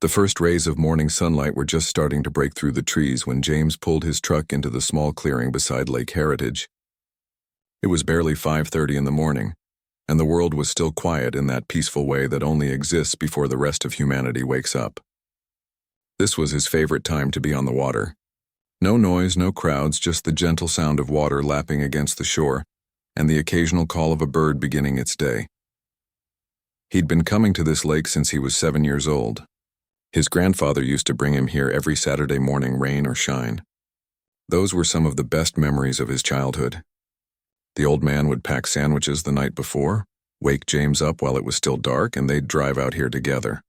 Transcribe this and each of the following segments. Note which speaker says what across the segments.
Speaker 1: The first rays of morning sunlight were just starting to break through the trees when James pulled his truck into the small clearing beside Lake Heritage. It was barely 5:30 in the morning, and the world was still quiet in that peaceful way that only exists before the rest of humanity wakes up. This was his favorite time to be on the water. No noise, no crowds, just the gentle sound of water lapping against the shore, and the occasional call of a bird beginning its day. He'd been coming to this lake since he was 7 years old. His grandfather used to bring him here every Saturday morning, rain or shine. Those were some of the best memories of his childhood. The old man would pack sandwiches the night before, wake James up while it was still dark, and they'd drive out here together.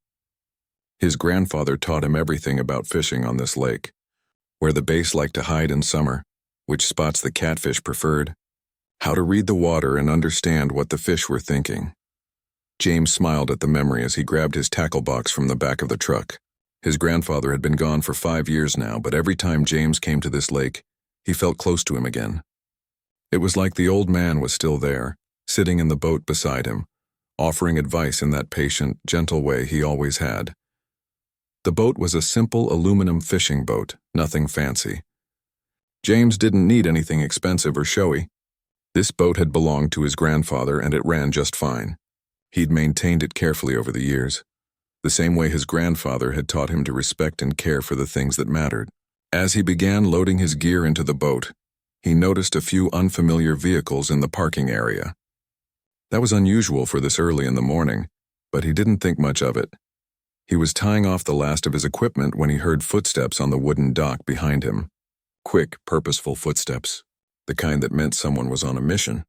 Speaker 1: His grandfather taught him everything about fishing on this lake, where the bass liked to hide in summer, which spots the catfish preferred, how to read the water and understand what the fish were thinking. James smiled at the memory as he grabbed his tackle box from the back of the truck. His grandfather had been gone for 5 years now, but every time James came to this lake, he felt close to him again. It was like the old man was still there, sitting in the boat beside him, offering advice in that patient, gentle way he always had. The boat was a simple aluminum fishing boat, nothing fancy. James didn't need anything expensive or showy. This boat had belonged to his grandfather, and it ran just fine. He'd maintained it carefully over the years, the same way his grandfather had taught him to respect and care for the things that mattered. As he began loading his gear into the boat, he noticed a few unfamiliar vehicles in the parking area. That was unusual for this early in the morning, but he didn't think much of it. He was tying off the last of his equipment when he heard footsteps on the wooden dock behind him. Quick, purposeful footsteps, the kind that meant someone was on a mission.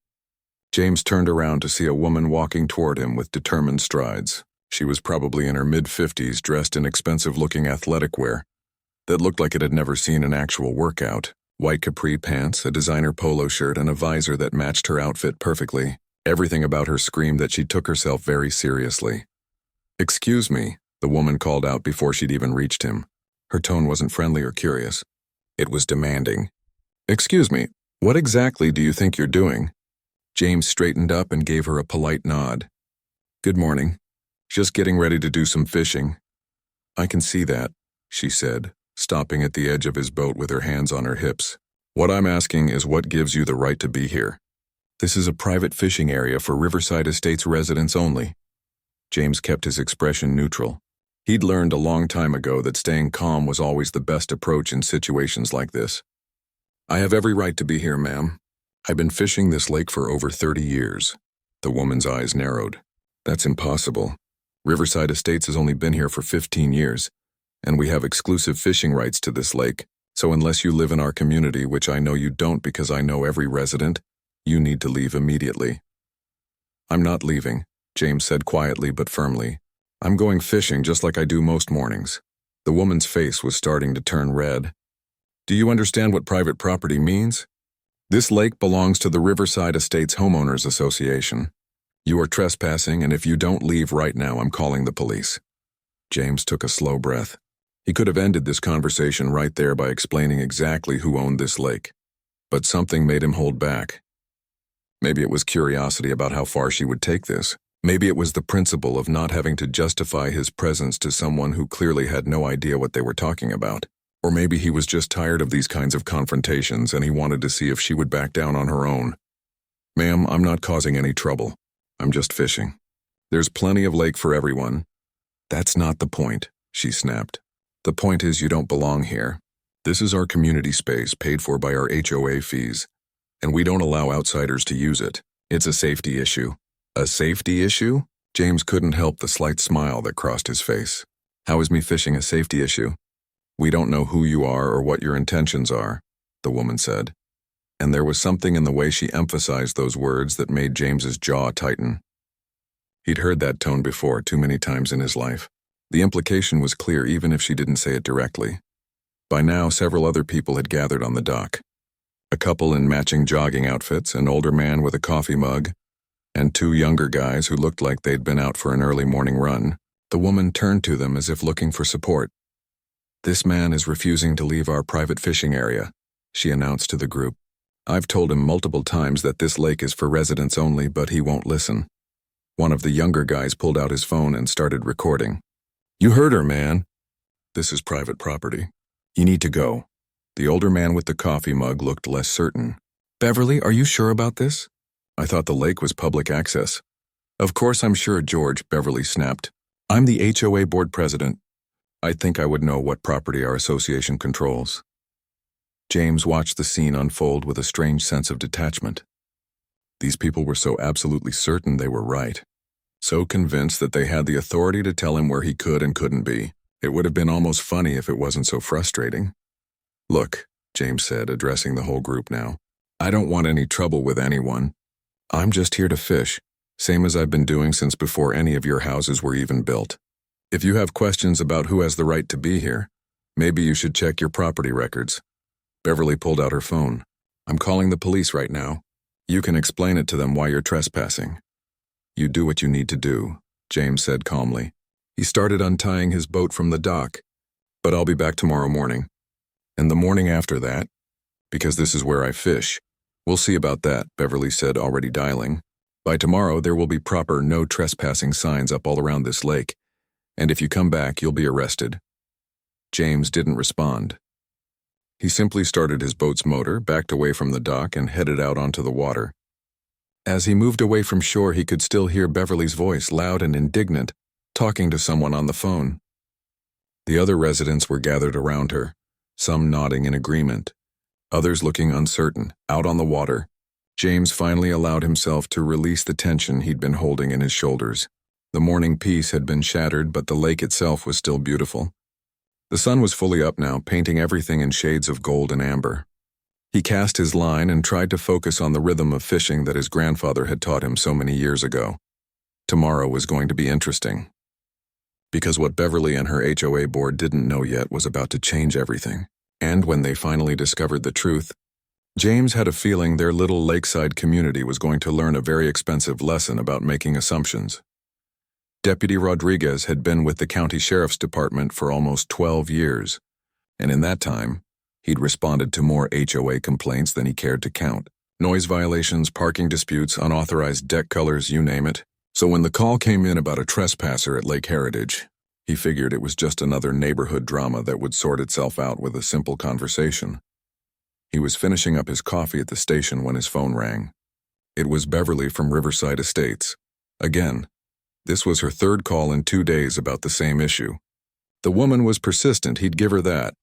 Speaker 1: James turned around to see a woman walking toward him with determined strides. She was probably in her mid-50s, dressed in expensive-looking athletic wear that looked like it had never seen an actual workout. White capri pants, a designer polo shirt, and a visor that matched her outfit perfectly. Everything about her screamed that she took herself very seriously. "Excuse me," the woman called out before she'd even reached him. Her tone wasn't friendly or curious. It was demanding. "Excuse me, what exactly do you think you're doing?" James straightened up and gave her a polite nod. "Good morning. Just getting ready to do some fishing." "I can see that," she said, stopping at the edge of his boat with her hands on her hips. "What I'm asking is what gives you the right to be here? This is a private fishing area for Riverside Estates residents only." James kept his expression neutral. He'd learned a long time ago that staying calm was always the best approach in situations like this. "I have every right to be here, ma'am. I've been fishing this lake for over 30 years. The woman's eyes narrowed. "That's impossible. Riverside Estates has only been here for 15 years, and we have exclusive fishing rights to this lake, so unless you live in our community, which I know you don't because I know every resident, you need to leave immediately." "I'm not leaving," James said quietly but firmly. "I'm going fishing just like I do most mornings." The woman's face was starting to turn red. "Do you understand what private property means? This lake belongs to the Riverside Estates Homeowners Association. You are trespassing, and if you don't leave right now, I'm calling the police." James took a slow breath. He could have ended this conversation right there by explaining exactly who owned this lake, but something made him hold back. Maybe it was curiosity about how far she would take this. Maybe it was the principle of not having to justify his presence to someone who clearly had no idea what they were talking about. Or maybe he was just tired of these kinds of confrontations and he wanted to see if she would back down on her own. "Ma'am, I'm not causing any trouble. I'm just fishing. There's plenty of lake for everyone." "That's not the point," she snapped. "The point is you don't belong here. This is our community space paid for by our HOA fees, and we don't allow outsiders to use it. It's a safety issue." "A safety issue?" James couldn't help the slight smile that crossed his face. "How is me fishing a safety issue?" "We don't know who you are or what your intentions are," the woman said, and there was something in the way she emphasized those words that made James's jaw tighten. He'd heard that tone before too many times in his life. The implication was clear even if she didn't say it directly. By now, several other people had gathered on the dock. A couple in matching jogging outfits, an older man with a coffee mug, and 2 younger guys who looked like they'd been out for an early morning run. The woman turned to them as if looking for support. "This man is refusing to leave our private fishing area," she announced to the group. "I've told him multiple times that this lake is for residents only, but he won't listen." One of the younger guys pulled out his phone and started recording. "You heard her, man. This is private property. You need to go." The older man with the coffee mug looked less certain. "Beverly, are you sure about this?" "I thought the lake was public access." "Of course I'm sure, George," Beverly snapped. "I'm the HOA board president. I think I would know what property our association controls." James watched the scene unfold with a strange sense of detachment. These people were so absolutely certain they were right, so convinced that they had the authority to tell him where he could and couldn't be. It would have been almost funny if it wasn't so frustrating. "Look," James said, addressing the whole group now, "I don't want any trouble with anyone. I'm just here to fish, same as I've been doing since before any of your houses were even built. If you have questions about who has the right to be here, maybe you should check your property records." Beverly pulled out her phone. "I'm calling the police right now. You can explain it to them why you're trespassing." "You do what you need to do," James said calmly. He started untying his boat from the dock. "But I'll be back tomorrow morning. And the morning after that, because this is where I fish." "We'll see about that," Beverly said, already dialing. "By tomorrow, there will be proper no trespassing signs up all around this lake, and if you come back, you'll be arrested." James didn't respond. He simply started his boat's motor, backed away from the dock, and headed out onto the water. As he moved away from shore, he could still hear Beverly's voice, loud and indignant, talking to someone on the phone. The other residents were gathered around her, some nodding in agreement, others looking uncertain, out on the water. James finally allowed himself to release the tension he'd been holding in his shoulders. The morning peace had been shattered, but the lake itself was still beautiful. The sun was fully up now, painting everything in shades of gold and amber. He cast his line and tried to focus on the rhythm of fishing that his grandfather had taught him so many years ago. Tomorrow was going to be interesting, because what Beverly and her HOA board didn't know yet was about to change everything. And when they finally discovered the truth, James had a feeling their little lakeside community was going to learn a very expensive lesson about making assumptions. Deputy Rodriguez had been with the county sheriff's department for almost 12 years, and in that time, he'd responded to more HOA complaints than he cared to count. Noise violations, parking disputes, unauthorized deck colors, you name it. So when the call came in about a trespasser at Lake Heritage, he figured it was just another neighborhood drama that would sort itself out with a simple conversation. He was finishing up his coffee at the station when his phone rang. It was Beverly from Riverside Estates. Again, this was her third call in 2 days about the same issue. The woman was persistent, he'd give her that.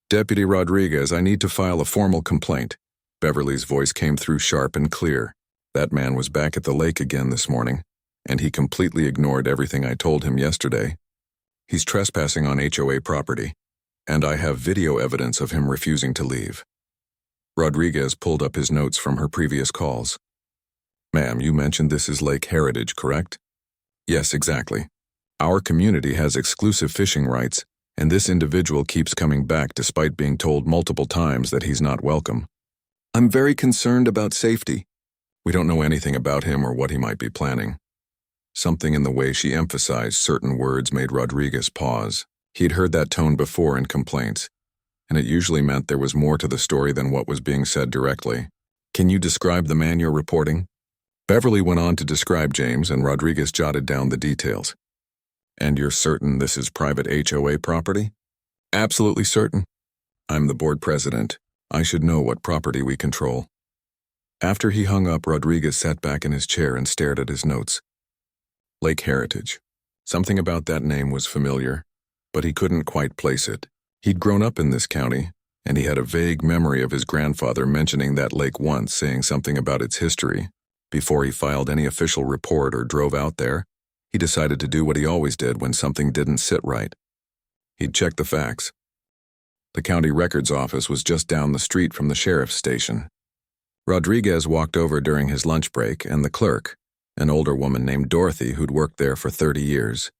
Speaker 1: "Deputy Rodriguez, I need to file a formal complaint." Beverly's voice came through sharp and clear. "That man was back at the lake again this morning, and he completely ignored everything I told him yesterday. He's trespassing on HOA property, and I have video evidence of him refusing to leave." Rodriguez pulled up his notes from her previous calls. "Ma'am, you mentioned this is Lake Heritage, correct?" "Yes, exactly. Our community has exclusive fishing rights, and this individual keeps coming back despite being told multiple times that he's not welcome. I'm very concerned about safety. We don't know anything about him or what he might be planning." Something in the way she emphasized certain words made Rodriguez pause. He'd heard that tone before in complaints, and it usually meant there was more to the story than what was being said directly. "Can you describe the man you're reporting?" Beverly went on to describe James, and Rodriguez jotted down the details. "And you're certain this is private HOA property?" "Absolutely certain. I'm the board president. I should know what property we control." After he hung up, Rodriguez sat back in his chair and stared at his notes. Lake Heritage. Something about that name was familiar, but he couldn't quite place it. He'd grown up in this county, and he had a vague memory of his grandfather mentioning that lake once, saying something about its history. Before he filed any official report or drove out there, he decided to do what he always did when something didn't sit right. He'd check the facts. The county records office was just down the street from the sheriff's station. Rodriguez walked over during his lunch break, and the clerk, an older woman named Dorothy who'd worked there for 30 years,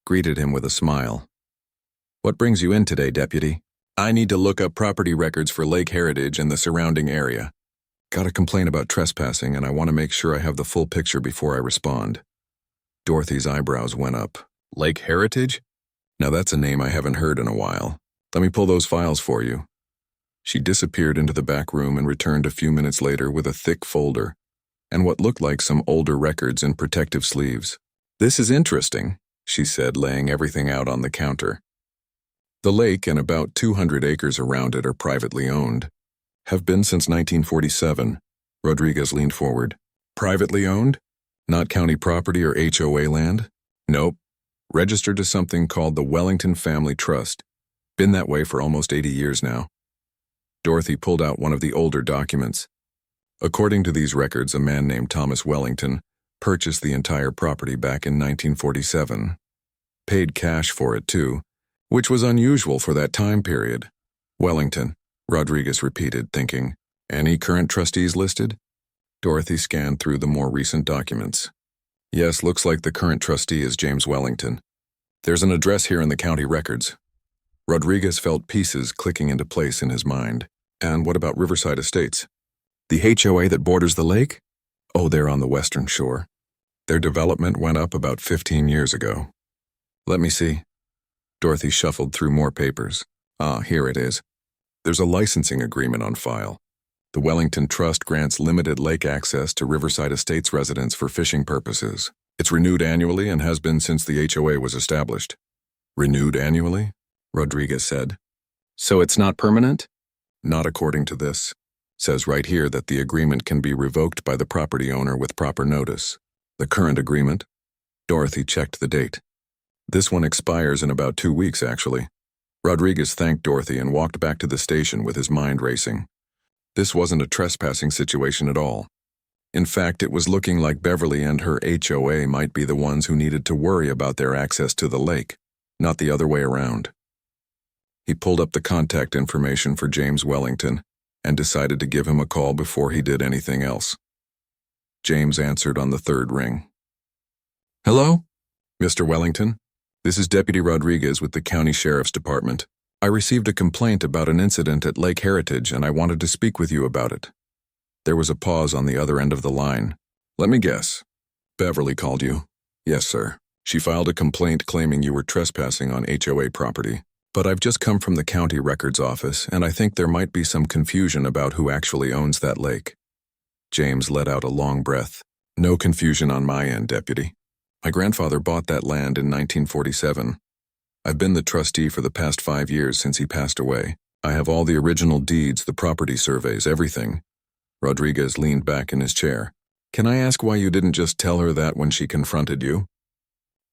Speaker 1: greeted him with a smile. "What brings you in today, Deputy?" "I need to look up property records for Lake Heritage and the surrounding area. Got a complaint about trespassing, and I want to make sure I have the full picture before I respond." Dorothy's eyebrows went up. "Lake Heritage? Now that's a name I haven't heard in a while. Let me pull those files for you." She disappeared into the back room and returned a few minutes later with a thick folder and what looked like some older records in protective sleeves. "This is interesting," she said, laying everything out on the counter. The lake and about 200 acres around it are privately owned. Have been since 1947. Rodriguez leaned forward. Privately owned? Not county property or HOA land? Nope. Registered to something called the Wellington Family Trust. Been that way for almost 80 years now. Dorothy pulled out one of the older documents. According to these records, a man named Thomas Wellington purchased the entire property back in 1947. Paid cash for it, too, which was unusual for that time period. Wellington, Rodriguez repeated, thinking. Any current trustees listed? Dorothy scanned through the more recent documents. Yes, looks like the current trustee is James Wellington. There's an address here in the county records. Rodriguez felt pieces clicking into place in his mind. And what about Riverside Estates? The HOA that borders the lake? Oh, they're on the western shore. Their development went up about 15 years ago. Let me see. Dorothy shuffled through more papers. Ah, here it is. There's a licensing agreement on file. The Wellington Trust grants limited lake access to Riverside Estates residents for fishing purposes. It's renewed annually and has been since the HOA was established. Renewed annually? Rodriguez said. So it's not permanent? Not according to this. Says right here that the agreement can be revoked by the property owner with proper notice. The current agreement? Dorothy checked the date. This one expires in about 2 weeks, actually. Rodriguez thanked Dorothy and walked back to the station with his mind racing. This wasn't a trespassing situation at all. In fact, it was looking like Beverly and her HOA might be the ones who needed to worry about their access to the lake, not the other way around. He pulled up the contact information for James Wellington and decided to give him a call before he did anything else. James answered on the third ring. Hello? Mr. Wellington? This is Deputy Rodriguez with the County Sheriff's Department. I received a complaint about an incident at Lake Heritage and I wanted to speak with you about it. There was a pause on the other end of the line. Let me guess. Beverly called you? Yes, sir. She filed a complaint claiming you were trespassing on HOA property. But I've just come from the county records office and I think there might be some confusion about who actually owns that lake. James let out a long breath. No confusion on my end, Deputy. My grandfather bought that land in 1947. I've been the trustee for the past 5 years since he passed away. I have all the original deeds, the property surveys, everything. Rodriguez leaned back in his chair. Can I ask why you didn't just tell her that when she confronted you?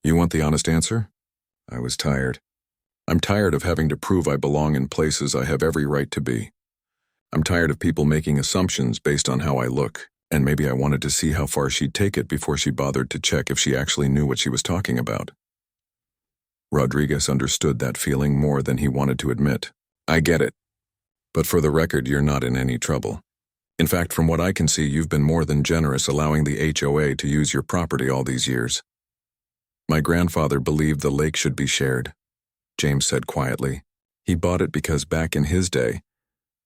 Speaker 1: You want the honest answer? I was tired. I'm tired of having to prove I belong in places I have every right to be. I'm tired of people making assumptions based on how I look, and maybe I wanted to see how far she'd take it before she bothered to check if she actually knew what she was talking about. Rodriguez understood that feeling more than he wanted to admit. I get it. But for the record, you're not in any trouble. In fact, from what I can see, you've been more than generous allowing the HOA to use your property all these years. My grandfather believed the lake should be shared, James said quietly. He bought it because back in his day,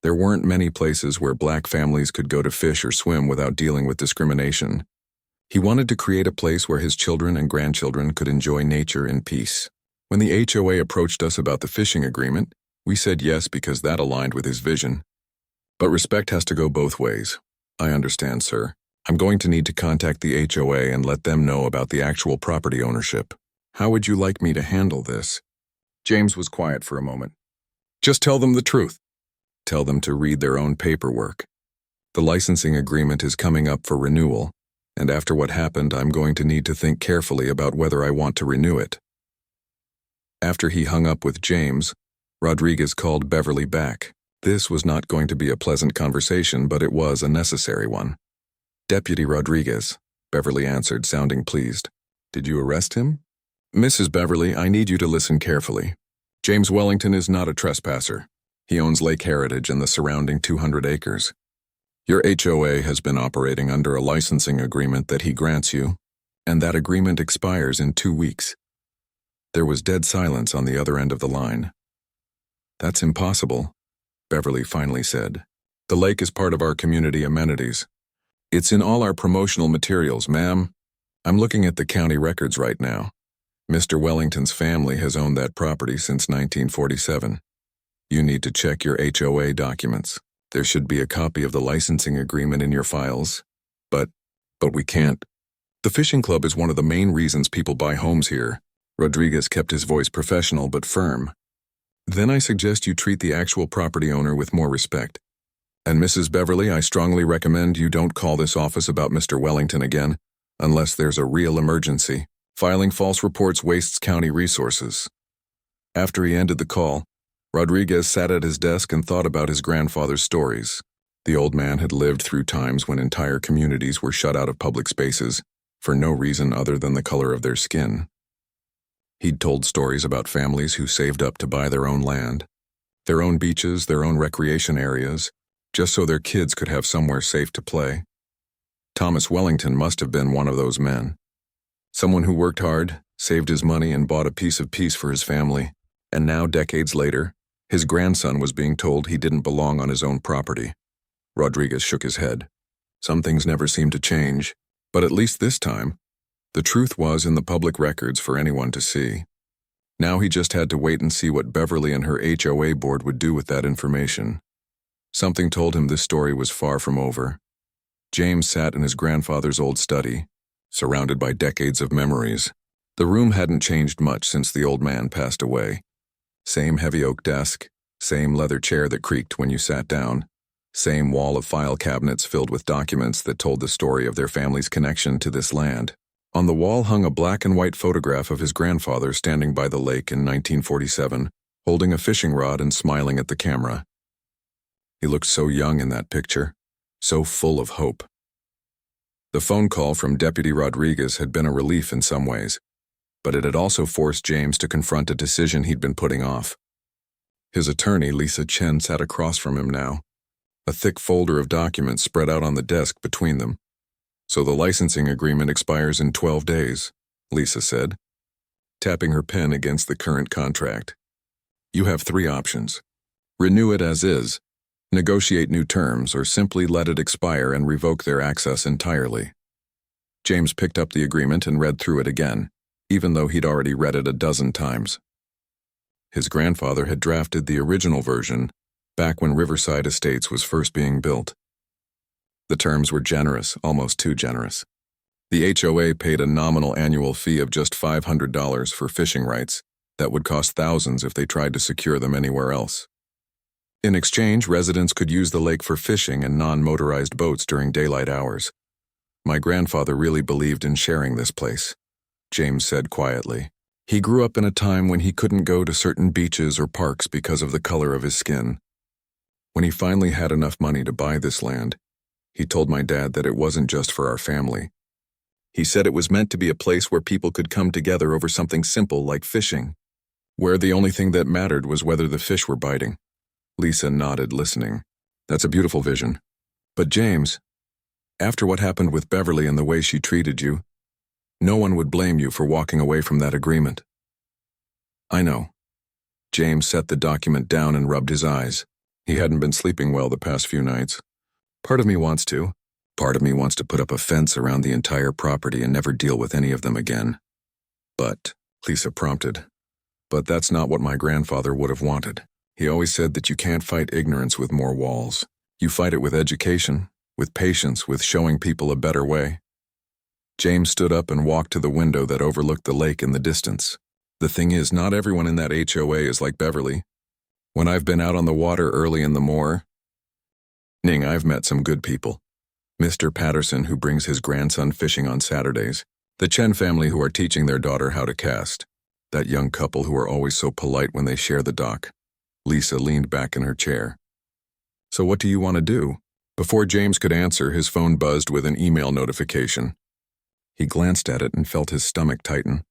Speaker 1: there weren't many places where black families could go to fish or swim without dealing with discrimination. He wanted to create a place where his children and grandchildren could enjoy nature in peace. When the HOA approached us about the fishing agreement, we said yes because that aligned with his vision. But respect has to go both ways. I understand, sir. I'm going to need to contact the HOA and let them know about the actual property ownership. How would you like me to handle this? James was quiet for a moment. Just tell them the truth. Tell them to read their own paperwork. The licensing agreement is coming up for renewal, and after what happened, I'm going to need to think carefully about whether I want to renew it. After he hung up with James, Rodriguez called Beverly back. This was not going to be a pleasant conversation, but it was a necessary one. Deputy Rodriguez, Beverly answered, sounding pleased. Did you arrest him? Mrs. Beverly, I need you to listen carefully. James Wellington is not a trespasser. He owns Lake Heritage and the surrounding 200 acres. Your HOA has been operating under a licensing agreement that he grants you, and that agreement expires in 2 weeks. There was dead silence on the other end of the line. That's impossible, Beverly finally said. The lake is part of our community amenities. It's in all our promotional materials, ma'am. I'm looking at the county records right now. Mr. Wellington's family has owned that property since 1947. You need to check your HOA documents. There should be a copy of the licensing agreement in your files. But we can't. The fishing club is one of the main reasons people buy homes here. Rodriguez kept his voice professional but firm. Then I suggest you treat the actual property owner with more respect. And Mrs. Beverly, I strongly recommend you don't call this office about Mr. Wellington again, unless there's a real emergency. Filing false reports wastes county resources." After he ended the call, Rodriguez sat at his desk and thought about his grandfather's stories. The old man had lived through times when entire communities were shut out of public spaces for no reason other than the color of their skin. He'd told stories about families who saved up to buy their own land, their own beaches, their own recreation areas, just so their kids could have somewhere safe to play. Thomas Wellington must have been one of those men. Someone who worked hard, saved his money, and bought a piece of peace for his family. And now, decades later, his grandson was being told he didn't belong on his own property. Rodriguez shook his head. Some things never seemed to change, but at least this time, the truth was in the public records for anyone to see. Now he just had to wait and see what Beverly and her HOA board would do with that information. Something told him this story was far from over. James sat in his grandfather's old study, surrounded by decades of memories. The room hadn't changed much since the old man passed away. Same heavy oak desk, same leather chair that creaked when you sat down, same wall of file cabinets filled with documents that told the story of their family's connection to this land. On the wall hung a black and white photograph of his grandfather standing by the lake in 1947, holding a fishing rod and smiling at the camera. He looked so young in that picture, so full of hope. The phone call from Deputy Rodriguez had been a relief in some ways, but it had also forced James to confront a decision he'd been putting off. His attorney, Lisa Chen, sat across from him now, a thick folder of documents spread out on the desk between them. "So the licensing agreement expires in 12 days, Lisa said, tapping her pen against the current contract. "You have 3 options. Renew it as is, negotiate new terms, or simply let it expire and revoke their access entirely." James picked up the agreement and read through it again, even though he'd already read it a dozen times. His grandfather had drafted the original version back when Riverside Estates was first being built. The terms were generous, almost too generous. The HOA paid a nominal annual fee of just $500 for fishing rights that would cost thousands if they tried to secure them anywhere else. In exchange, residents could use the lake for fishing and non-motorized boats during daylight hours. "My grandfather really believed in sharing this place," James said quietly. "He grew up in a time when he couldn't go to certain beaches or parks because of the color of his skin. When he finally had enough money to buy this land, he told my dad that it wasn't just for our family. He said it was meant to be a place where people could come together over something simple like fishing, where the only thing that mattered was whether the fish were biting." Lisa nodded, listening. "That's a beautiful vision. But James, after what happened with Beverly and the way she treated you, no one would blame you for walking away from that agreement." "I know." James set the document down and rubbed his eyes. He hadn't been sleeping well the past few nights. "Part of me wants to. Part of me wants to put up a fence around the entire property and never deal with any of them again." "But," Lisa prompted, "but that's not what my grandfather would have wanted. He always said that you can't fight ignorance with more walls. You fight it with education, with patience, with showing people a better way." James stood up and walked to the window that overlooked the lake in the distance. "The thing is, not everyone in that HOA is like Beverly. When I've been out on the water early in the morning, I've met some good people. Mr. Patterson, who brings his grandson fishing on Saturdays, the Chen family who are teaching their daughter how to cast, that young couple who are always so polite when they share the dock." Lisa leaned back in her chair. "So what do you want to do?" Before James could answer, his phone buzzed with an email notification. He glanced at it and felt his stomach tighten.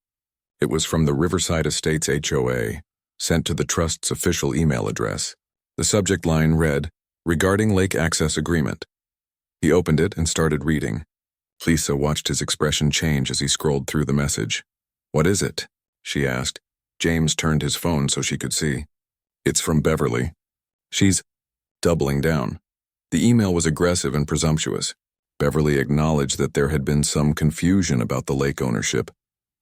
Speaker 1: It was from the Riverside Estates HOA, sent to the trust's official email address. The subject line read, "Regarding Lake Access Agreement." He opened it and started reading. Lisa watched his expression change as he scrolled through the message. "What is it?" she asked. James turned his phone so she could see. "It's from Beverly. She's doubling down." The email was aggressive and presumptuous. Beverly acknowledged that there had been some confusion about the lake ownership,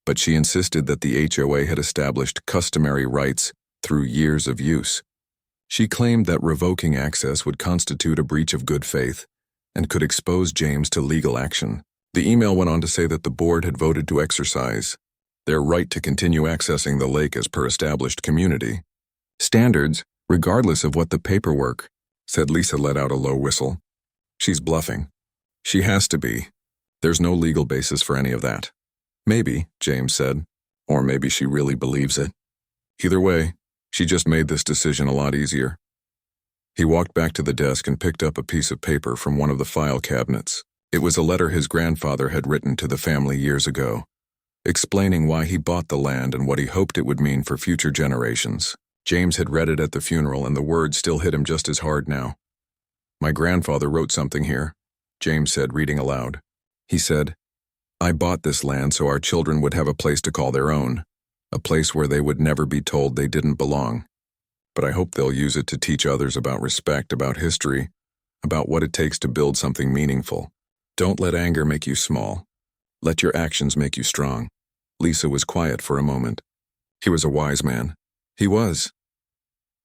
Speaker 1: but she insisted that the HOA had established customary rights through years of use. She claimed that revoking access would constitute a breach of good faith and could expose James to legal action. The email went on to say that the board had voted to exercise their right to continue accessing the lake as per established community standards, regardless of what the paperwork, said. Lisa let out a low whistle. She's bluffing. She has to be. There's no legal basis for any of that. Maybe, James said. Or maybe she really believes it. Either way, she just made this decision a lot easier. He walked back to the desk and picked up a piece of paper from one of the file cabinets. It was a letter his grandfather had written to the family years ago, explaining why he bought the land and what he hoped it would mean for future generations. James had read it at the funeral, and the words still hit him just as hard now. My grandfather wrote something here, James said, reading aloud. He said, I bought this land so our children would have a place to call their own, a place where they would never be told they didn't belong. But I hope they'll use it to teach others about respect, about history, about what it takes to build something meaningful. Don't let anger make you small. Let your actions make you strong. Lisa was quiet for a moment. He was a wise man. He was.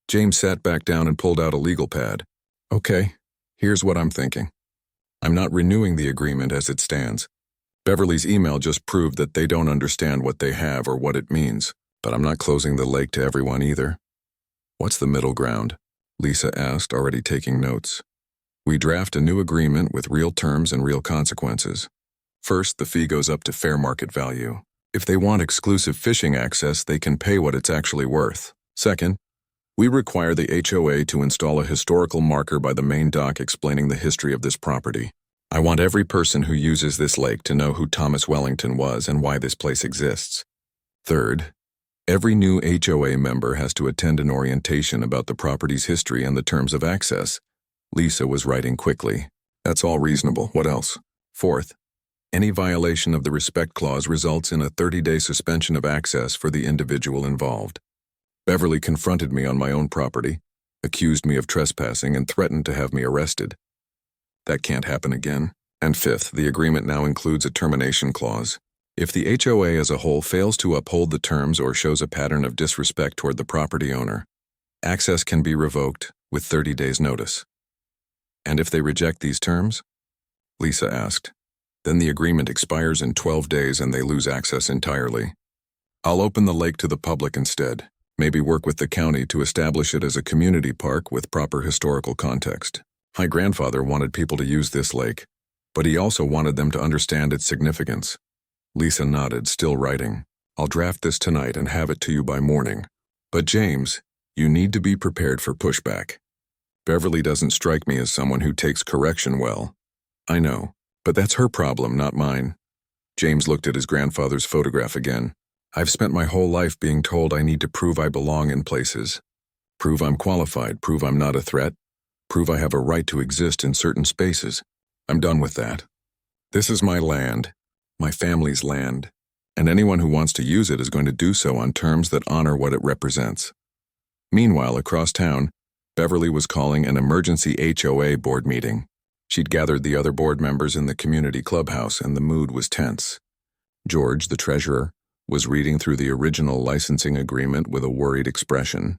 Speaker 1: James sat back down and pulled out a legal pad. Okay, here's what I'm thinking. I'm not renewing the agreement as it stands. Beverly's email just proved that they don't understand what they have or what it means, but I'm not closing the lake to everyone either. What's the middle ground? Lisa asked, already taking notes. We draft a new agreement with real terms and real consequences. First, the fee goes up to fair market value. If they want exclusive fishing access, they can pay what it's actually worth. Second, we require the HOA to install a historical marker by the main dock explaining the history of this property. I want every person who uses this lake to know who Thomas Wellington was and why this place exists. Third, every new HOA member has to attend an orientation about the property's history and the terms of access. Lisa was writing quickly. That's all reasonable. What else? Fourth, any violation of the respect clause results in a 30-day suspension of access for the individual involved. Beverly confronted me on my own property, accused me of trespassing, and threatened to have me arrested. That can't happen again. And fifth, the agreement now includes a termination clause. If the HOA as a whole fails to uphold the terms or shows a pattern of disrespect toward the property owner, access can be revoked with 30 days' notice. And if they reject these terms? Lisa asked. Then the agreement expires in 12 days and they lose access entirely. I'll open the lake to the public instead. Maybe work with the county to establish it as a community park with proper historical context. My grandfather wanted people to use this lake, but he also wanted them to understand its significance. Lisa nodded, still writing. I'll draft this tonight and have it to you by morning. But James, you need to be prepared for pushback. Beverly doesn't strike me as someone who takes correction well. I know, but that's her problem, not mine. James looked at his grandfather's photograph again. I've spent my whole life being told I need to prove I belong in places. Prove I'm qualified, prove I'm not a threat, prove I have a right to exist in certain spaces. I'm done with that. This is my land, my family's land, and anyone who wants to use it is going to do so on terms that honor what it represents. Meanwhile, across town, Beverly was calling an emergency HOA board meeting. She'd gathered the other board members in the community clubhouse, and the mood was tense. George, the treasurer, was reading through the original licensing agreement with a worried expression.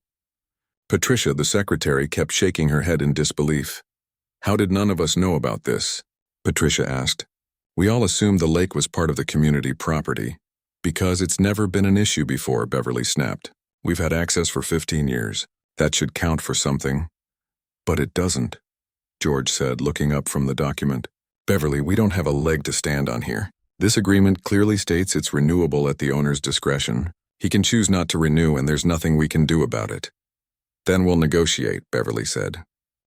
Speaker 1: Patricia, the secretary, kept shaking her head in disbelief. How did none of us know about this? Patricia asked. We all assumed the lake was part of the community property. Because it's never been an issue before, Beverly snapped. We've had access for 15 years. That should count for something. But it doesn't, George said, looking up from the document. Beverly, we don't have a leg to stand on here. This agreement clearly states it's renewable at the owner's discretion. He can choose not to renew, and there's nothing we can do about it. Then we'll negotiate, Beverly said.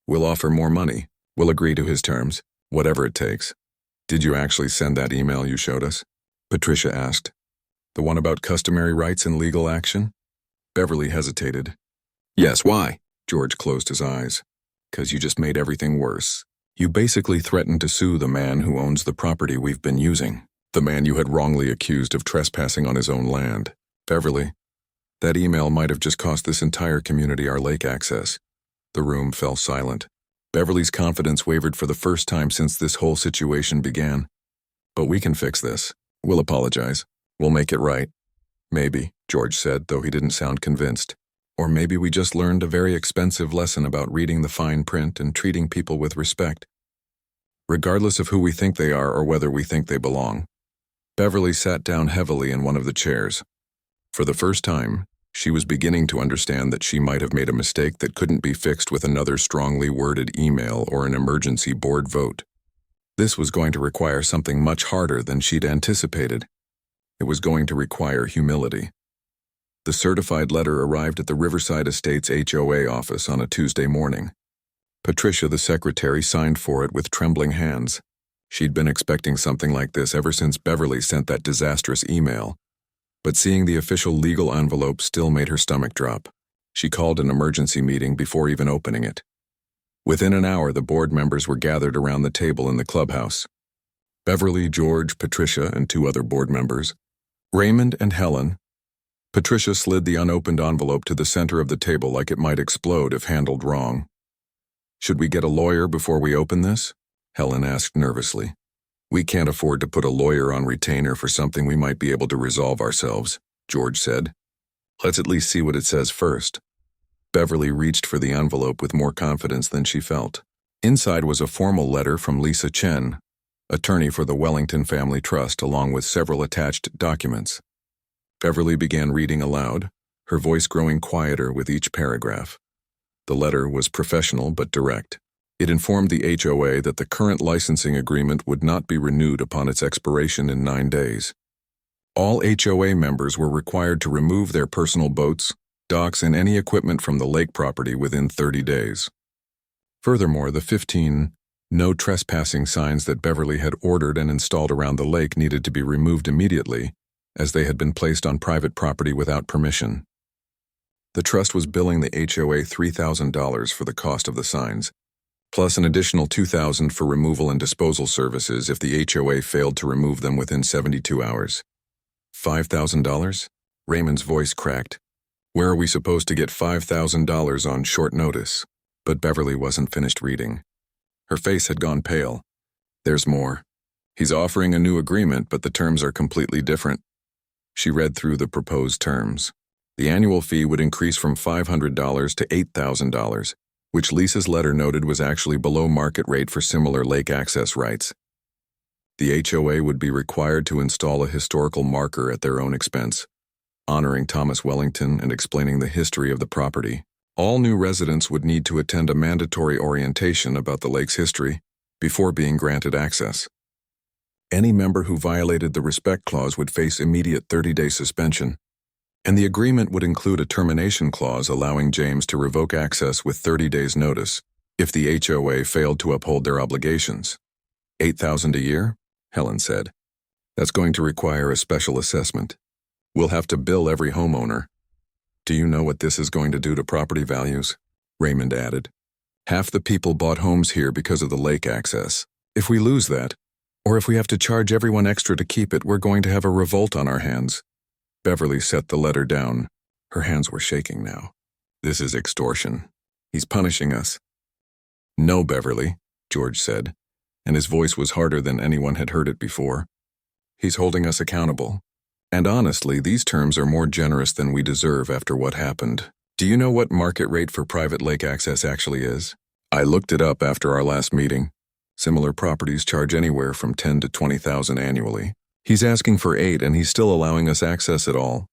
Speaker 1: We'll offer more money. We'll agree to his terms, whatever it takes. Did you actually send that email you showed us? Patricia asked. The one about customary rights and legal action? Beverly hesitated. Yes, why? George closed his eyes. 'Cause you just made everything worse. You basically threatened to sue the man who owns the property we've been using. The man you had wrongly accused of trespassing on his own land. Beverly, that email might have just cost this entire community our lake access. The room fell silent. Beverly's confidence wavered for the first time since this whole situation began. But we can fix this. We'll apologize. We'll make it right. Maybe, George said, though he didn't sound convinced. Or maybe we just learned a very expensive lesson about reading the fine print and treating people with respect. Regardless of who we think they are or whether we think they belong. Beverly sat down heavily in one of the chairs. For the first time, She was beginning to understand that she might have made a mistake that couldn't be fixed with another strongly worded email or an emergency board vote. This was going to require something much harder than she'd anticipated. It was going to require humility. The certified letter arrived at the Riverside Estates HOA office on a Tuesday morning. Patricia, the secretary, signed for it with trembling hands. She'd been expecting something like this ever since Beverly sent that disastrous email. But seeing the official legal envelope still made her stomach drop. She called an emergency meeting before even opening it. Within an hour, the board members were gathered around the table in the clubhouse. Beverly, George, Patricia, and 2 other board members. Raymond and Helen. Patricia slid the unopened envelope to the center of the table like it might explode if handled wrong. "Should we get a lawyer before we open this?" Helen asked nervously. "We can't afford to put a lawyer on retainer for something we might be able to resolve ourselves," George said. "Let's at least see what it says first." Beverly reached for the envelope with more confidence than she felt. Inside was a formal letter from Lisa Chen, attorney for the Wellington Family Trust, along with several attached documents. Beverly began reading aloud, her voice growing quieter with each paragraph. The letter was professional but direct. It informed the HOA that the current licensing agreement would not be renewed upon its expiration in 9 days. All HOA members were required to remove their personal boats, docks, and any equipment from the lake property within 30 days. Furthermore, the 15 no trespassing signs that Beverly had ordered and installed around the lake needed to be removed immediately, as they had been placed on private property without permission. The trust was billing the HOA $3,000 for the cost of the signs, plus an additional $2,000 for removal and disposal services if the HOA failed to remove them within 72 hours. $5,000? Raymond's voice cracked. Where are we supposed to get $5,000 on short notice? But Beverly wasn't finished reading. Her face had gone pale. "There's more. He's offering a new agreement, but the terms are completely different." She read through the proposed terms. The annual fee would increase from $500 to $8,000, which Lisa's letter noted was actually below market rate for similar lake access rights. The HOA would be required to install a historical marker at their own expense, honoring Thomas Wellington and explaining the history of the property. All new residents would need to attend a mandatory orientation about the lake's history before being granted access. Any member who violated the respect clause would face immediate 30-day suspension, and the agreement would include a termination clause allowing James to revoke access with 30 days' notice if the HOA failed to uphold their obligations. $8,000 a year? Helen said. That's going to require a special assessment. We'll have to bill every homeowner. Do you know what this is going to do to property values? Raymond added. Half the people bought homes here because of the lake access. If we lose that, or if we have to charge everyone extra to keep it, we're going to have a revolt on our hands. Beverly set the letter down. Her hands were shaking now. This is extortion. He's punishing us. No, Beverly, George said, and his voice was harder than anyone had heard it before. He's holding us accountable. And honestly, these terms are more generous than we deserve after what happened. Do you know what market rate for private lake access actually is? I looked it up after our last meeting. Similar properties charge anywhere from $10,000 to $20,000 annually. He's asking for $8,000 and he's still allowing us access at all.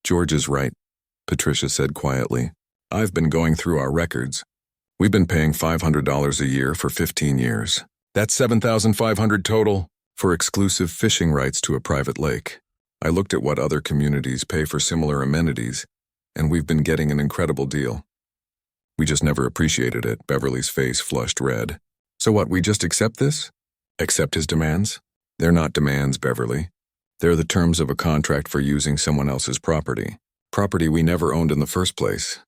Speaker 1: George is right, Patricia said quietly. I've been going through our records. We've been paying $500 a year for 15 years. That's $7,500 total for exclusive fishing rights to a private lake. I looked at what other communities pay for similar amenities, and we've been getting an incredible deal. We just never appreciated it. Beverly's face flushed red. So what, we just accept this? Accept his demands? They're not demands, Beverly. They're the terms of a contract for using someone else's property. Property we never owned in the first place.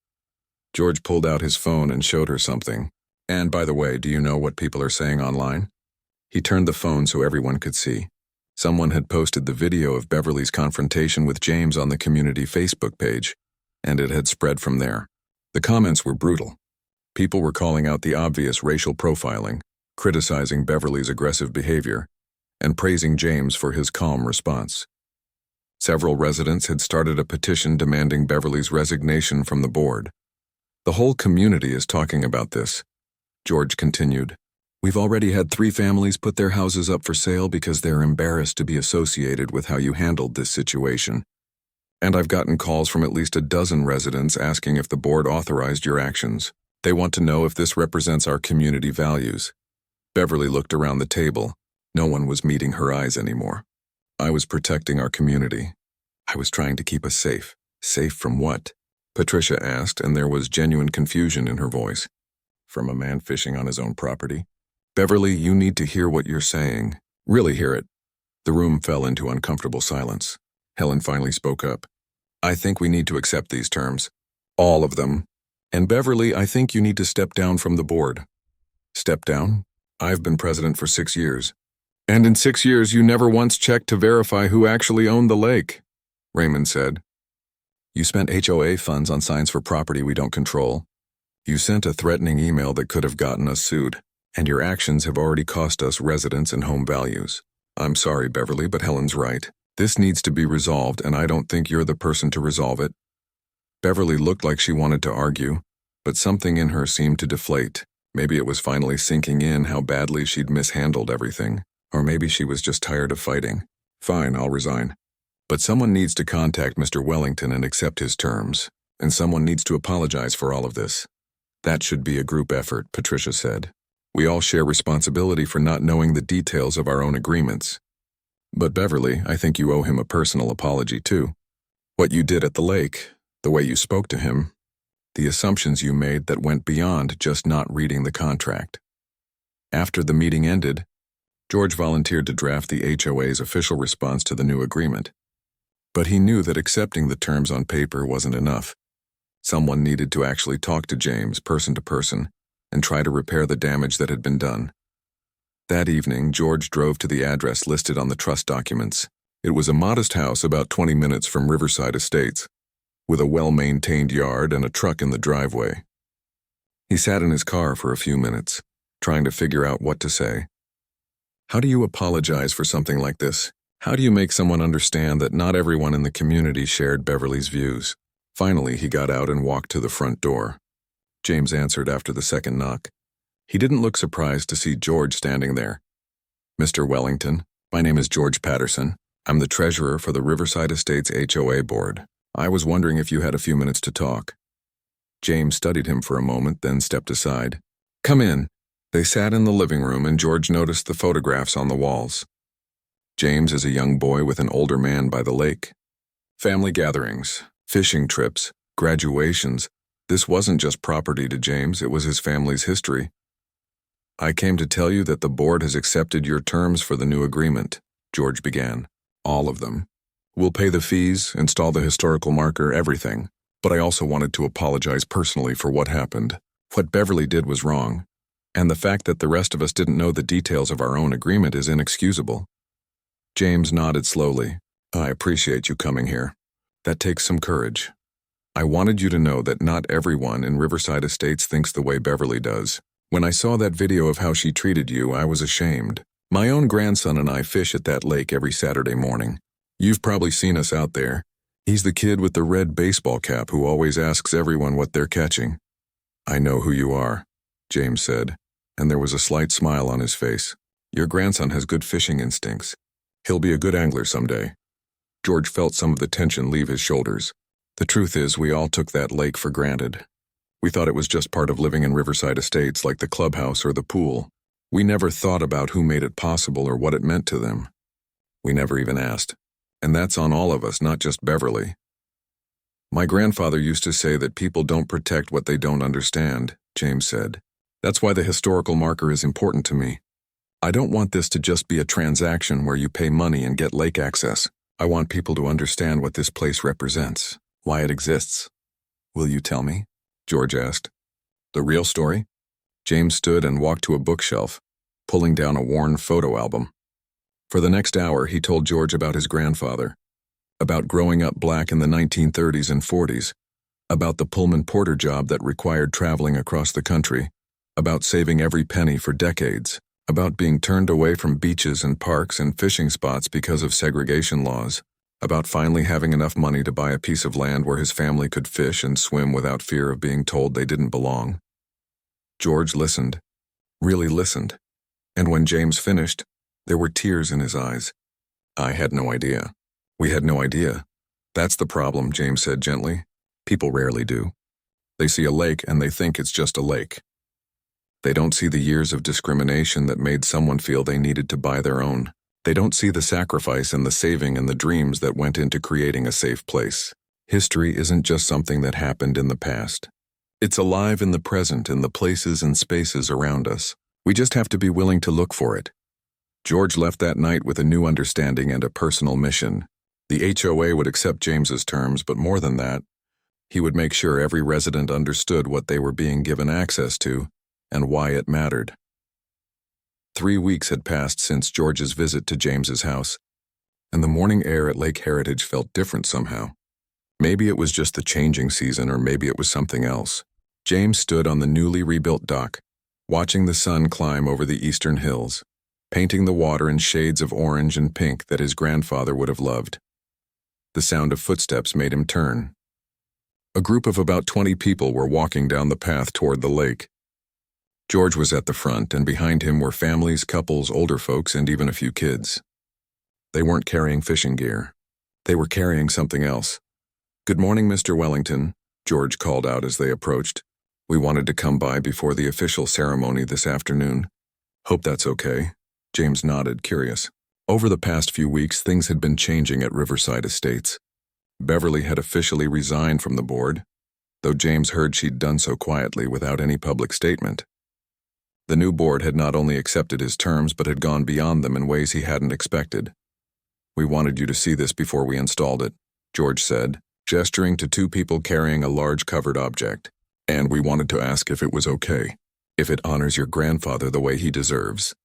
Speaker 1: George pulled out his phone and showed her something. And by the way, do you know what people are saying online? He turned the phone so everyone could see. Someone had posted the video of Beverly's confrontation with James on the community Facebook page, and it had spread from there. The comments were brutal. People were calling out the obvious racial profiling, criticizing Beverly's aggressive behavior, and praising James for his calm response. Several residents had started a petition demanding Beverly's resignation from the board. The whole community is talking about this, George continued. We've already had 3 families put their houses up for sale because they're embarrassed to be associated with how you handled this situation. And I've gotten calls from at least a dozen residents asking if the board authorized your actions. They want to know if this represents our community values. Beverly looked around the table. No one was meeting her eyes anymore. I was protecting our community. I was trying to keep us safe. Safe from what? Patricia asked, and there was genuine confusion in her voice. From a man fishing on his own property? Beverly, you need to hear what you're saying. Really hear it. The room fell into uncomfortable silence. Helen finally spoke up. I think we need to accept these terms. All of them. And Beverly, I think you need to step down from the board. Step down? I've been president for 6 years. And in 6 years, you never once checked to verify who actually owned the lake, Raymond said. You spent HOA funds on signs for property we don't control. You sent a threatening email that could have gotten us sued, and your actions have already cost us residents and home values. I'm sorry, Beverly, but Helen's right. This needs to be resolved, and I don't think you're the person to resolve it. Beverly looked like she wanted to argue, but something in her seemed to deflate. Maybe it was finally sinking in how badly she'd mishandled everything, or maybe she was just tired of fighting. Fine, I'll resign. But someone needs to contact Mr. Wellington and accept his terms, and someone needs to apologize for all of this. That should be a group effort, Patricia said. We all share responsibility for not knowing the details of our own agreements. But Beverly, I think you owe him a personal apology too. What you did at the lake, the way you spoke to him, the assumptions you made that went beyond just not reading the contract. After the meeting ended, George volunteered to draft the HOA's official response to the new agreement. But he knew that accepting the terms on paper wasn't enough. Someone needed to actually talk to James, person to person, and try to repair the damage that had been done. That evening, George drove to the address listed on the trust documents. It was a modest house about 20 minutes from Riverside Estates, with a well-maintained yard and a truck in the driveway. He sat in his car for a few minutes, trying to figure out what to say. How do you apologize for something like this? How do you make someone understand that not everyone in the community shared Beverly's views? Finally, he got out and walked to the front door. James answered after the second knock. He didn't look surprised to see George standing there. Mr. Wellington, my name is George Patterson. I'm the treasurer for the Riverside Estates HOA board. I was wondering if you had a few minutes to talk. James studied him for a moment, then stepped aside. Come in. They sat in the living room, and George noticed the photographs on the walls. James is a young boy with an older man by the lake. Family gatherings, fishing trips, graduations. This wasn't just property to James, it was his family's history. I came to tell you that the board has accepted your terms for the new agreement, George began. All of them. We'll pay the fees, install the historical marker, everything. But I also wanted to apologize personally for what happened. What Beverly did was wrong. And the fact that the rest of us didn't know the details of our own agreement is inexcusable. James nodded slowly. I appreciate you coming here. That takes some courage. I wanted you to know that not everyone in Riverside Estates thinks the way Beverly does. When I saw that video of how she treated you, I was ashamed. My own grandson and I fish at that lake every Saturday morning. You've probably seen us out there. He's the kid with the red baseball cap who always asks everyone what they're catching. I know who you are, James said, and there was a slight smile on his face. Your grandson has good fishing instincts. He'll be a good angler someday. George felt some of the tension leave his shoulders. The truth is, we all took that lake for granted. We thought it was just part of living in Riverside Estates, like the clubhouse or the pool. We never thought about who made it possible or what it meant to them. We never even asked. And that's on all of us, not just Beverly. My grandfather used to say that people don't protect what they don't understand, James said. That's why the historical marker is important to me. I don't want this to just be a transaction where you pay money and get lake access. I want people to understand what this place represents, why it exists. Will you tell me? George asked. The real story? James stood and walked to a bookshelf, pulling down a worn photo album. For the next hour, he told George about his grandfather, about growing up black in the 1930s and 40s, about the Pullman porter job that required traveling across the country, about saving every penny for decades, about being turned away from beaches and parks and fishing spots because of segregation laws, about finally having enough money to buy a piece of land where his family could fish and swim without fear of being told they didn't belong. George listened, really listened, and when James finished, there were tears in his eyes. I had no idea. We had no idea. That's the problem, James said gently. People rarely do. They see a lake and they think it's just a lake. They don't see the years of discrimination that made someone feel they needed to buy their own. They don't see the sacrifice and the saving and the dreams that went into creating a safe place. History isn't just something that happened in the past. It's alive in the present, in the places and spaces around us. We just have to be willing to look for it. George left that night with a new understanding and a personal mission. The HOA would accept James's terms, but more than that, he would make sure every resident understood what they were being given access to and why it mattered. 3 weeks had passed since George's visit to James's house, and the morning air at Lake Heritage felt different somehow. Maybe it was just the changing season, or maybe it was something else. James stood on the newly rebuilt dock, watching the sun climb over the eastern hills, painting the water in shades of orange and pink that his grandfather would have loved. The sound of footsteps made him turn. A group of about 20 people were walking down the path toward the lake. George was at the front, and behind him were families, couples, older folks, and even a few kids. They weren't carrying fishing gear. They were carrying something else. "Good morning, Mr. Wellington," George called out as they approached. "We wanted to come by before the official ceremony this afternoon. Hope that's okay." James nodded, curious. Over the past few weeks, things had been changing at Riverside Estates. Beverly had officially resigned from the board, though James heard she'd done so quietly without any public statement. The new board had not only accepted his terms but had gone beyond them in ways he hadn't expected. "We wanted you to see this before we installed it," George said, gesturing to 2 people carrying a large covered object. "And we wanted to ask if it was okay, if it honors your grandfather the way he deserves."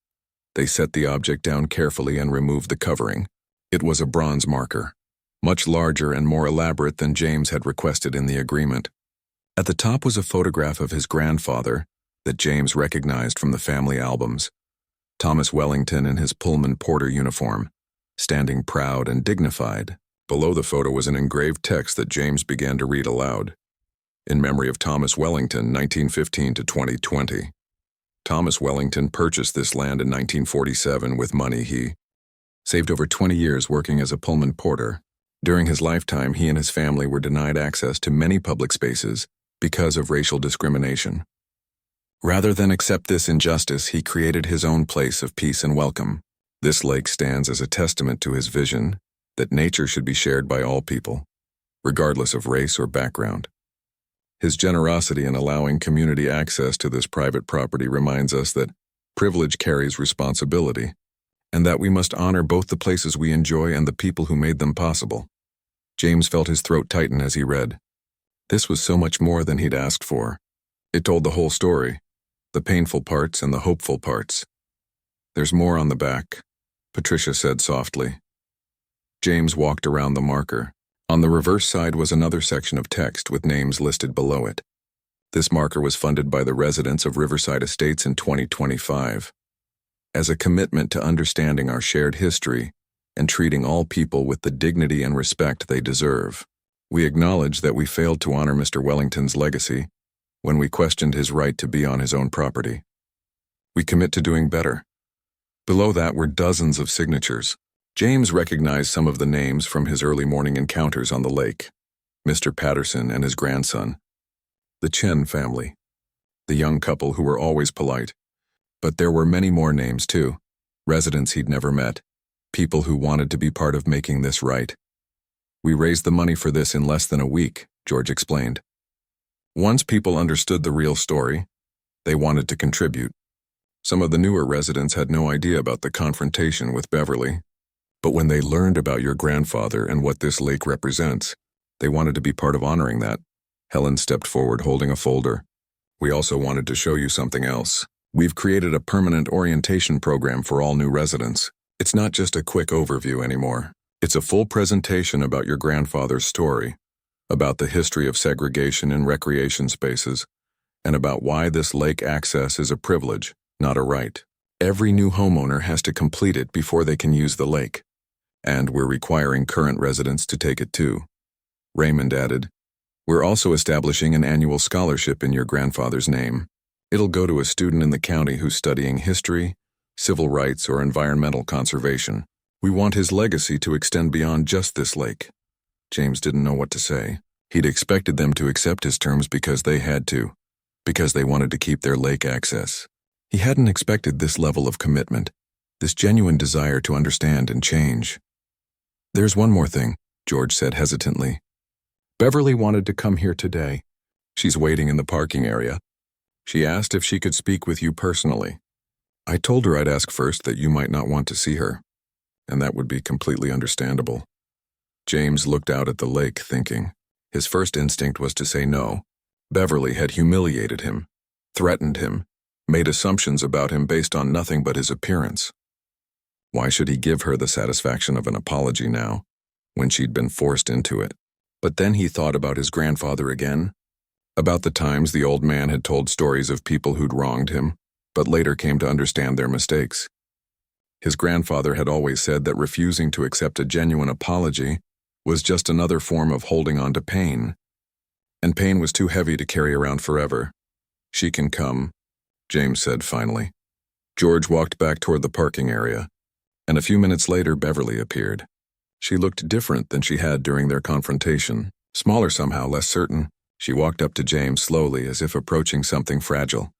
Speaker 1: They set the object down carefully and removed the covering. It was a bronze marker, much larger and more elaborate than James had requested in the agreement. At the top was a photograph of his grandfather that James recognized from the family albums. Thomas Wellington in his Pullman Porter uniform, standing proud and dignified. Below the photo was an engraved text that James began to read aloud. "In memory of Thomas Wellington, 1915 to 2020. Thomas Wellington purchased this land in 1947 with money he saved over 20 years working as a Pullman porter. During his lifetime, he and his family were denied access to many public spaces because of racial discrimination. Rather than accept this injustice, he created his own place of peace and welcome. This lake stands as a testament to his vision that nature should be shared by all people, regardless of race or background. His generosity in allowing community access to this private property reminds us that privilege carries responsibility, and that we must honor both the places we enjoy and the people who made them possible." James felt his throat tighten as he read. This was so much more than he'd asked for. It told the whole story, the painful parts and the hopeful parts. "There's more on the back," Patricia said softly. James walked around the marker. On the reverse side was another section of text with names listed below it. This marker was funded by the residents of Riverside Estates in 2025. As a commitment to understanding our shared history and treating all people with the dignity and respect they deserve. We acknowledge that we failed to honor Mr. Wellington's legacy when we questioned his right to be on his own property. We commit to doing better. Below that were dozens of signatures. James recognized some of the names from his early morning encounters on the lake. Mr. Patterson and his grandson. The Chen family. The young couple who were always polite. But there were many more names too. Residents he'd never met. People who wanted to be part of making this right. "We raised the money for this in less than a week," George explained. Once people understood the real story, they wanted to contribute. Some of the newer residents had no idea about the confrontation with Beverly. But when they learned about your grandfather and what this lake represents, they wanted to be part of honoring that. Helen stepped forward holding a folder. "We also wanted to show you something else. We've created a permanent orientation program for all new residents. It's not just a quick overview anymore. It's a full presentation about your grandfather's story, about the history of segregation in recreation spaces, and about why this lake access is a privilege, not a right. Every new homeowner has to complete it before they can use the lake. And we're requiring current residents to take it too." Raymond added, "We're also establishing an annual scholarship in your grandfather's name. It'll go to a student in the county who's studying history, civil rights, or environmental conservation. We want his legacy to extend beyond just this lake. James didn't know what to say. He'd expected them to accept his terms because they had to, because they wanted to keep their lake access. He hadn't expected this level of commitment, this genuine desire to understand and change. "There's one more thing," George said hesitantly. "Beverly wanted to come here today. She's waiting in the parking area. She asked if she could speak with you personally. I told her I'd ask first that you might not want to see her, and that would be completely understandable." James looked out at the lake, thinking. His first instinct was to say no. Beverly had humiliated him, threatened him, made assumptions about him based on nothing but his appearance. Why should he give her the satisfaction of an apology now, when she'd been forced into it? But then he thought about his grandfather again, about the times the old man had told stories of people who'd wronged him, but later came to understand their mistakes. His grandfather had always said that refusing to accept a genuine apology was just another form of holding on to pain, and pain was too heavy to carry around forever. "She can come," James said finally. George walked back toward the parking area, and a few minutes later Beverly appeared. She looked different than she had during their confrontation, smaller somehow, less certain. She walked up to James slowly, as if approaching something fragile.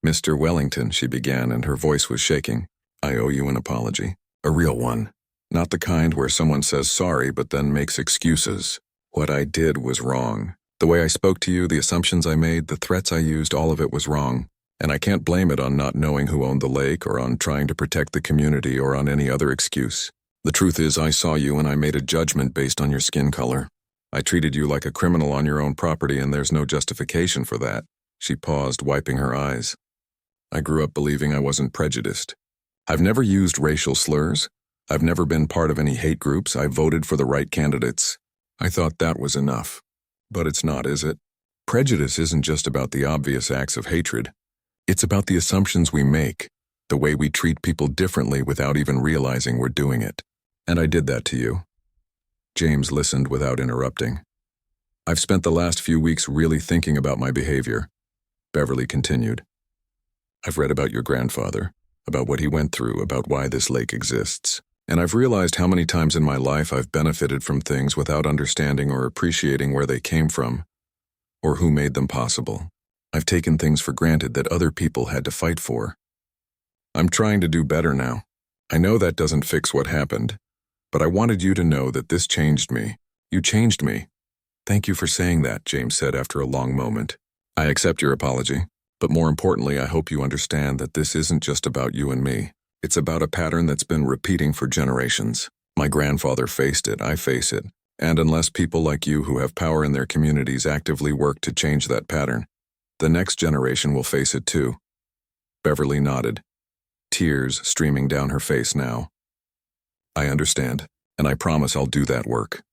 Speaker 1: "Mr. Wellington," she began, and her voice was shaking. "I owe you an apology. A real one. Not the kind where someone says sorry but then makes excuses. What I did was wrong. The way I spoke to you, the assumptions I made, the threats I used, all of it was wrong. And I can't blame it on not knowing who owned the lake or on trying to protect the community or on any other excuse. The truth is, I saw you and I made a judgment based on your skin color. I treated you like a criminal on your own property, and there's no justification for that." She paused, wiping her eyes. "I grew up believing I wasn't prejudiced. I've never used racial slurs. I've never been part of any hate groups. I voted for the right candidates. I thought that was enough. But it's not, is it? Prejudice isn't just about the obvious acts of hatred. It's about the assumptions we make, the way we treat people differently without even realizing we're doing it. And I did that to you." James listened without interrupting. "I've spent the last few weeks really thinking about my behavior," Beverly continued. "I've read about your grandfather, about what he went through, about why this lake exists. And I've realized how many times in my life I've benefited from things without understanding or appreciating where they came from, or who made them possible. I've taken things for granted that other people had to fight for. I'm trying to do better now. I know that doesn't fix what happened, but I wanted you to know that this changed me. You changed me." "Thank you for saying that," James said after a long moment. "I accept your apology, but more importantly, I hope you understand that this isn't just about you and me. It's about a pattern that's been repeating for generations. My grandfather faced it, I face it, and unless people like you who have power in their communities actively work to change that pattern, the next generation will face it too." Beverly nodded, tears streaming down her face now. "I understand, and I promise I'll do that work."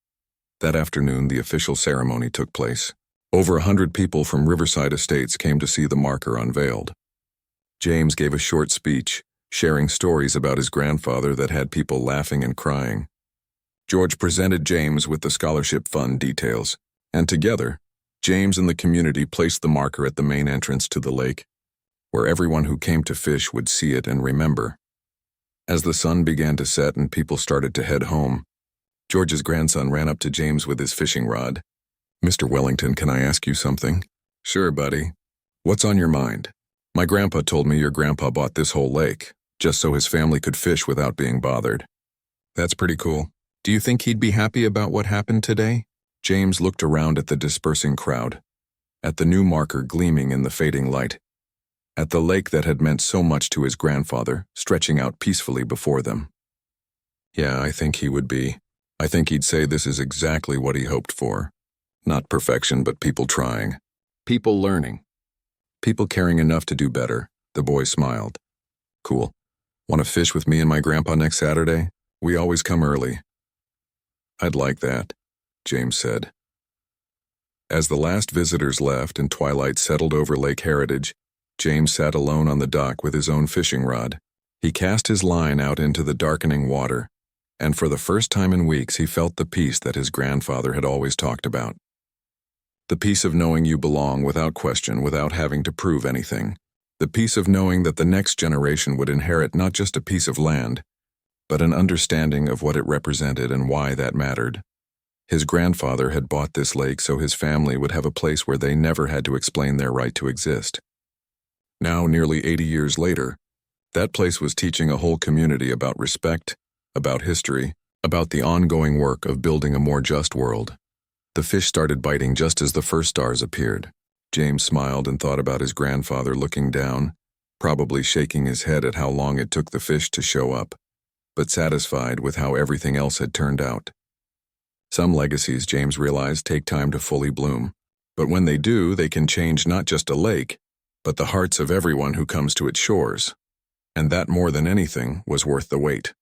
Speaker 1: That afternoon, the official ceremony took place. Over 100 people from Riverside Estates came to see the marker unveiled. James gave a short speech, sharing stories about his grandfather that had people laughing and crying. George presented James with the scholarship fund details, and together, James and the community placed the marker at the main entrance to the lake, where everyone who came to fish would see it and remember. As the sun began to set and people started to head home, George's grandson ran up to James with his fishing rod. "Mr. Wellington, can I ask you something?" "Sure, buddy. What's on your mind?" "My grandpa told me your grandpa bought this whole lake, just so his family could fish without being bothered." "That's pretty cool. Do you think he'd be happy about what happened today?" James looked around at the dispersing crowd, at the new marker gleaming in the fading light, at the lake that had meant so much to his grandfather, stretching out peacefully before them. "Yeah, I think he would be. I think he'd say this is exactly what he hoped for. Not perfection, but people trying. People learning. People caring enough to do better." The boy smiled. "Cool. Want to fish with me and my grandpa next Saturday? We always come early." "I'd like that," James said. As the last visitors left and twilight settled over Lake Heritage, James sat alone on the dock with his own fishing rod. He cast his line out into the darkening water, and for the first time in weeks he felt the peace that his grandfather had always talked about. The peace of knowing you belong without question, without having to prove anything. The peace of knowing that the next generation would inherit not just a piece of land, but an understanding of what it represented and why that mattered. His grandfather had bought this lake so his family would have a place where they never had to explain their right to exist. Now, nearly 80 years later, that place was teaching a whole community about respect, about history, about the ongoing work of building a more just world. The fish started biting just as the first stars appeared. James smiled and thought about his grandfather looking down, probably shaking his head at how long it took the fish to show up, but satisfied with how everything else had turned out. Some legacies, James realized, take time to fully bloom, but when they do, they can change not just a lake, but the hearts of everyone who comes to its shores. And that, more than anything, was worth the wait.